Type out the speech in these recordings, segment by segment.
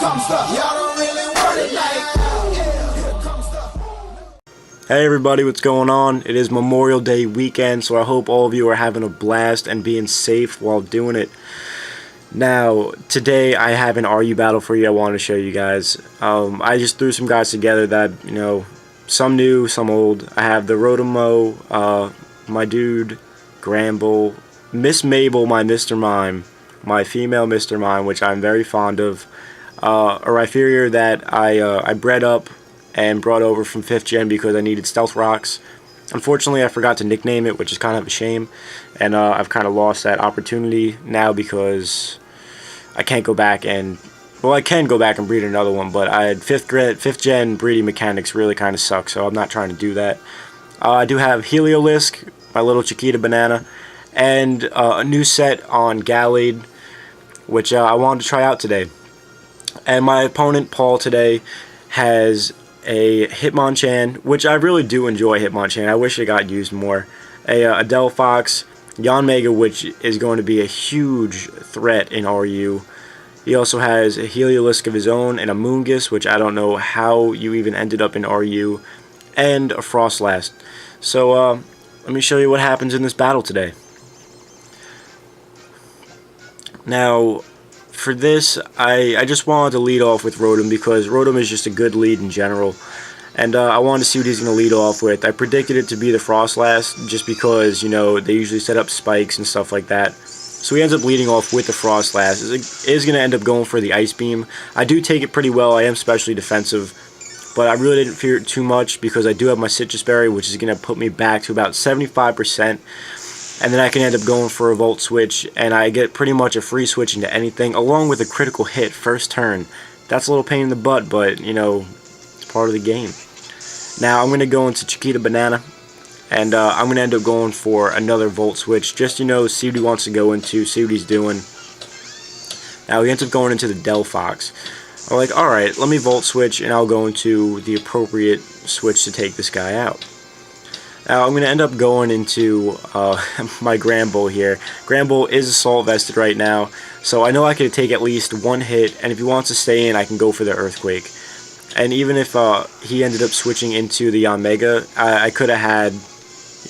comes the, y'all don't really want it like Hey everybody, what's going on? It is Memorial Day weekend, so I hope all of you are having a blast and being safe while doing it. Now, today I have an RU battle for you I want to show you guys. I just threw some guys together that, some new, some old. I have the Rotamo, my dude, Gramble, Miss.Mabel, my Mr.Mime, my female Mr.Mime, which I'm very fond of, a Rhyperior that I bred up and brought over from 5th gen because I needed stealth rocks. Unfortunately, I forgot to nickname it, which is kind of a shame, and I've kind of lost that opportunity now because I can't go back and, well, I can go back and breed another one, but I had 5th gen breeding mechanics really kind of suck, so I'm not trying to do that. I do have Heliolisk, my little Chiquita banana, and a new set on Gallade, which I wanted to try out today. And my opponent, Paul, today has a Hitmonchan, which I really do enjoy Hitmonchan. I wish it got used more. A Delphox, Yanmega, which is going to be a huge threat in RU. He also has a Heliolisk of his own and a Moongus, which I don't know how you even ended up in RU, and a Frostlast. So let me show you what happens in this battle today. Now, for this, I just wanted to lead off with Rotom because Rotom is just a good lead in general. And I wanted to see what he's going to lead off with. I predicted it to be the Frostlast just because, they usually set up spikes and stuff like that. So he ends up leading off with the Frostlast. Is going to end up going for the Ice Beam. I do take it pretty well. I am specially defensive. But I really didn't fear it too much because I do have my Citrus Berry, which is going to put me back to about 75%. And then I can end up going for a Volt Switch, and I get pretty much a free switch into anything, along with a critical hit first turn. That's a little pain in the butt, but, it's part of the game. Now, I'm going to go into Chiquita Banana, and I'm going to end up going for another Volt Switch, just, see what he wants to go into, see what he's doing. Now, he ends up going into the Delphox. I'm like, alright, let me Volt Switch, and I'll go into the appropriate switch to take this guy out. Now, I'm going to end up going into my Gramble here. Gramble is assault vested right now, so I know I could take at least one hit, and if he wants to stay in, I can go for the Earthquake. And even if he ended up switching into the Yanmega, I could have had,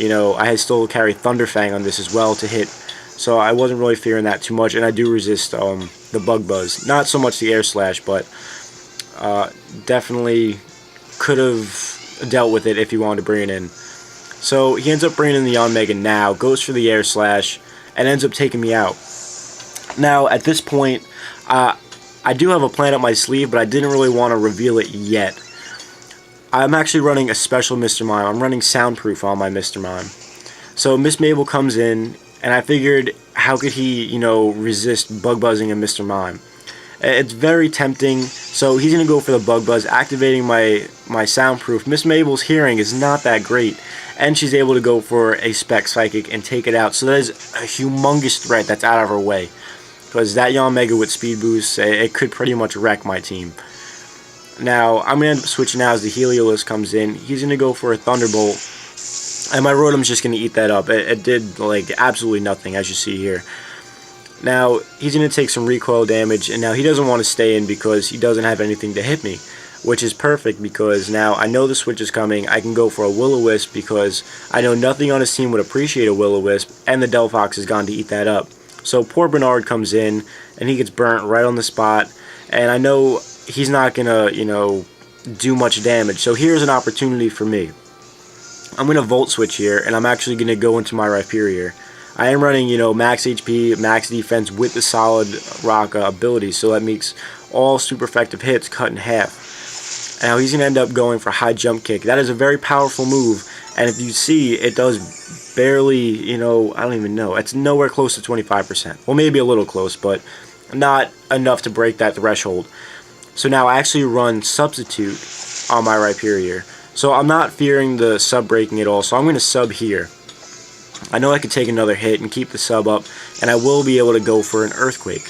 I had still carried Thunderfang on this as well to hit, so I wasn't really fearing that too much, and I do resist the Bug Buzz. Not so much the Air Slash, but definitely could have dealt with it if he wanted to bring it in. So he ends up bringing in the Yanmega now, goes for the Air Slash, and ends up taking me out. Now, at this point, I do have a plan up my sleeve, but I didn't really want to reveal it yet. I'm actually running a special Mr.Mime. I'm running Soundproof on my Mr.Mime. So Miss.Mabel comes in, and I figured, how could he, resist Bug Buzzing a Mr.Mime? It's very tempting, so he's going to go for the Bug Buzz, activating my Soundproof. Miss.Mabel's hearing is not that great, and she's able to go for a Spec Psychic and take it out. So that is a humongous threat that's out of her way. Because that Yanmega with Speed Boost, it could pretty much wreck my team. Now, I'm going to end up switching out as the Heliolisk comes in. He's going to go for a Thunderbolt, and my Rotom's just going to eat that up. It did, absolutely nothing, as you see here. Now, he's going to take some recoil damage, and now he doesn't want to stay in because he doesn't have anything to hit me, which is perfect because now I know the switch is coming. I can go for a Will-O-Wisp because I know nothing on his team would appreciate a Will-O-Wisp, and the Delphox is gone to eat that up. So poor Bernard comes in, and he gets burnt right on the spot, and I know he's not going to, do much damage. So here's an opportunity for me. I'm going to Volt Switch here, and I'm actually going to go into my Rhyperior. I am running, max HP, max defense with the solid rock ability, so that makes all super effective hits cut in half. Now he's going to end up going for High Jump Kick. That is a very powerful move, and if you see, it does barely, I don't even know. It's nowhere close to 25%. Well, maybe a little close, but not enough to break that threshold. So now I actually run Substitute on my Rhyperior. So I'm not fearing the sub breaking at all, so I'm going to sub here. I know I could take another hit and keep the sub up, and I will be able to go for an Earthquake,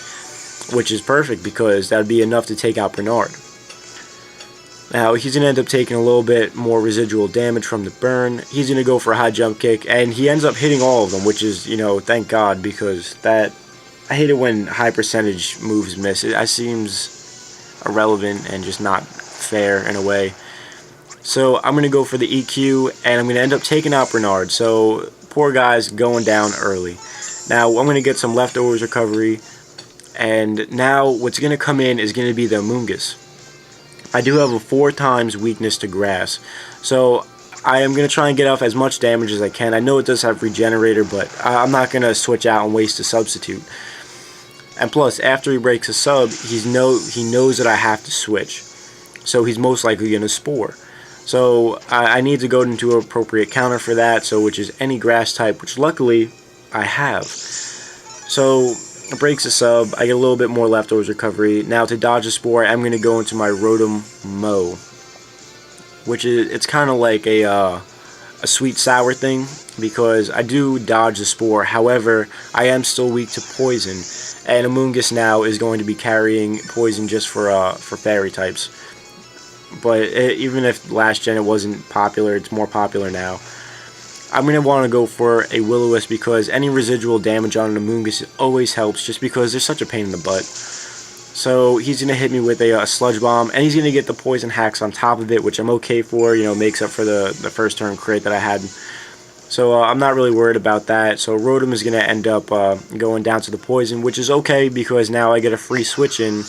which is perfect because that would be enough to take out Bernard. Now, he's going to end up taking a little bit more residual damage from the burn. He's going to go for a High Jump Kick, and he ends up hitting all of them, which is, thank God, because I hate it when high percentage moves miss. It seems irrelevant and just not fair in a way. So I'm going to go for the EQ, and I'm going to end up taking out Bernard. So poor guy's going down early. Now I'm going to get some leftovers recovery, and now what's going to come in is going to be the Amoonguss. I do have a 4 times weakness to grass, so I am going to try and get off as much damage as I can. I know it does have regenerator, but I'm not going to switch out and waste a substitute. And plus, after he breaks a sub, he knows that I have to switch, so he's most likely going to spore. So I need to go into an appropriate counter for that, so which is any grass type, which luckily I have. So it breaks a sub, I get a little bit more leftovers recovery. Now to dodge a spore, I'm going to go into my Rotom Mow, which is, it's kind of like a sweet sour thing, because I do dodge the spore. However, I am still weak to poison, and Amoonguss now is going to be carrying poison just for fairy types. But even if last gen it wasn't popular, it's more popular now. I'm going to want to go for a Will-O-Wisp, because any residual damage on an Amoonguss always helps, just because they're such a pain in the butt. So he's going to hit me with a Sludge Bomb, and he's going to get the Poison Hacks on top of it, which I'm okay for, makes up for the first turn crit that I had. So I'm not really worried about that. So Rotom is going to end up going down to the Poison, which is okay, because now I get a free switch in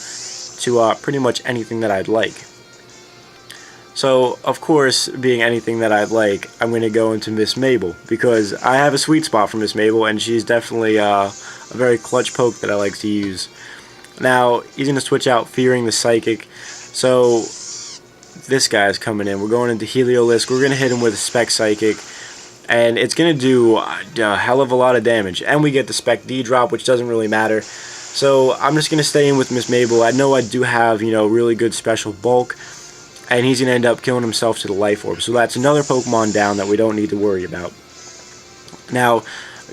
to pretty much anything that I'd like. So, of course, being anything that I'd like, I'm going to go into Miss.Mabel, because I have a sweet spot for Miss.Mabel, and she's definitely a very clutch poke that I like to use. Now, he's going to switch out Fearing the Psychic, so this guy's coming in. We're going into Heliolisk, we're going to hit him with a Spec Psychic, and it's going to do a hell of a lot of damage. And we get the Spec D drop, which doesn't really matter. So, I'm just going to stay in with Miss.Mabel. I know I do have, really good special bulk, and he's going to end up killing himself to the Life Orb. So that's another Pokemon down that we don't need to worry about. Now,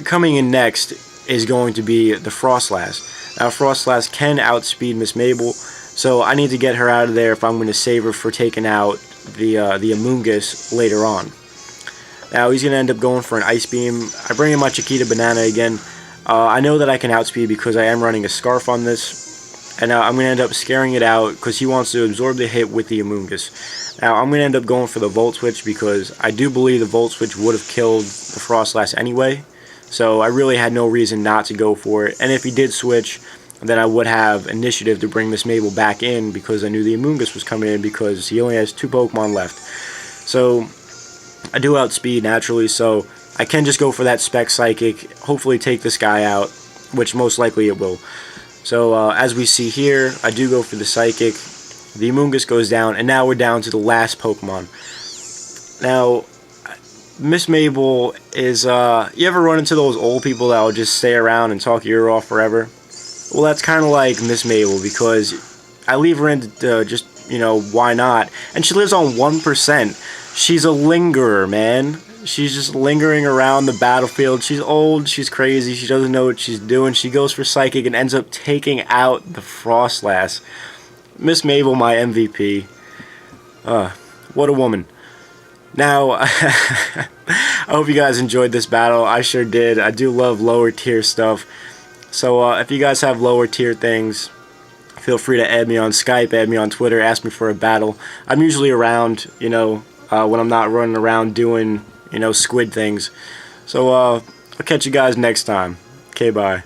coming in next is going to be the Frostlass. Now, Frostlass can outspeed Miss.Mabel, so I need to get her out of there if I'm going to save her for taking out the Amoonguss later on. Now, he's going to end up going for an Ice Beam. I bring in my Chiquita Banana again. I know that I can outspeed because I am running a Scarf on this. And now I'm going to end up scaring it out because he wants to absorb the hit with the Amoonguss. Now I'm going to end up going for the Volt Switch, because I do believe the Volt Switch would have killed the Frostlass anyway. So I really had no reason not to go for it. And if he did switch, then I would have initiative to bring Miss.Mabel back in, because I knew the Amoonguss was coming in, because he only has 2 Pokemon left. So I do outspeed naturally, so I can just go for that Spec Psychic, hopefully take this guy out, which most likely it will. So, as we see here, I do go for the Psychic, the Amoonguss goes down, and now we're down to the last Pokemon. Now, Miss.Mabel is, you ever run into those old people that will just stay around and talk your ear off forever? Well, that's kind of like Miss.Mabel, because I leave her in just, why not? And she lives on 1%. She's a lingerer, man. She's just lingering around the battlefield. She's old, she's crazy, she doesn't know what she's doing. She goes for Psychic and ends up taking out the Frostlass. Miss.Mabel, my MVP. What a woman. Now, I hope you guys enjoyed this battle. I sure did. I do love lower tier stuff. So, if you guys have lower tier things, feel free to add me on Skype, add me on Twitter, ask me for a battle. I'm usually around, when I'm not running around doing squid things. So, I'll catch you guys next time. Okay, bye.